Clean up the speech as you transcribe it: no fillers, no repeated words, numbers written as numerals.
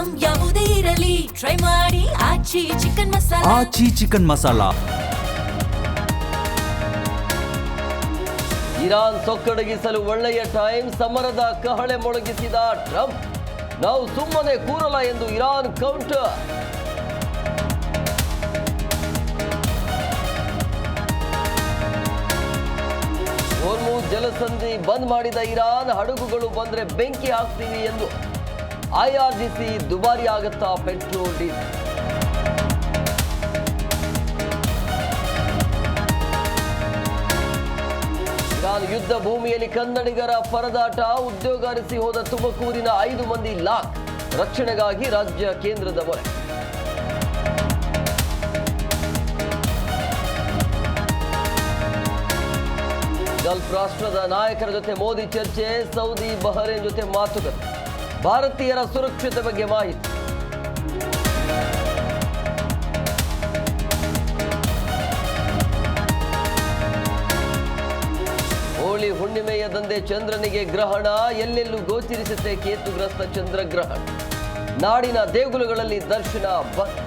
Item ಯಾವುದೇ ಇರಲಿ try ಮಾಡಿ ಆಚಿ ಚಿಕನ್ ಮಸಾಲಾ. ಆಚಿ ಚಿಕನ್ ಮಸಾಲಾ. ಇರಾನ್ ಸೊಕ್ಕಡಗಿಸಲು ಒಳ್ಳೆಯ ಟೈಮ್, ಸಮರದ ಕಹಳೆ ಮೊಳಗಿಸಿದ ಟ್ರಂಪ್. ನಾವು ಸುಮ್ಮನೆ ಕೂರಲ್ಲ ಎಂದು ಇರಾನ್ ಕೌಂಟರ್. ಹೋರ್ಮುಜ್ ಜಲಸಂಧಿ ಬಂದ್ ಮಾಡಿದ ಇರಾನ್, ಹಡಗುಗಳು ಬಂದ್ರೆ ಬೆಂಕಿ ಹಾಕ್ತೀವಿ ಎಂದು IRGC. ದುಬಾರಿ ಆಗುತ್ತಾ ಪೆಟ್ರೋಲ್ ಡೀಸೆಲ್? ಇರಾನ್ ಯುದ್ಧ ಭೂಮಿಯಲ್ಲಿ ಕನ್ನಡಿಗರ ಪರದಾಟ, ಉದ್ಯೋಗ ಅರಸಿ ಹೋದ ತುಮಕೂರಿನ 5 ಮಂದಿ ಲಾಕ್, ರಕ್ಷಣೆಗಾಗಿ ರಾಜ್ಯ ಕೇಂದ್ರದ ಮೊರೆ. ಗಲ್ಫ್ ರಾಷ್ಟ್ರದ ನಾಯಕರ ಜೊತೆ ಮೋದಿ ಚರ್ಚೆ, ಸೌದಿ ಬಹರೇನ್ ಜೊತೆ ಮಾತುಕತೆ, ಭಾರತೀಯರ ಸುರಕ್ಷತೆ ಬಗ್ಗೆ ಮಾಹಿತಿ. ಹೋಳಿ ಹುಣ್ಣಿಮೆಯದಂದೇ ಚಂದ್ರನಿಗೆ ಗ್ರಹಣ, ಎಲ್ಲೆಲ್ಲೂ ಗೋಚರಿಸುತ್ತೆ ಕೇತುಗ್ರಸ್ತ ಚಂದ್ರಗ್ರಹಣ. ನಾಡಿನ ದೇಗುಲಗಳಲ್ಲಿ ದರ್ಶನ ಬಂದ್.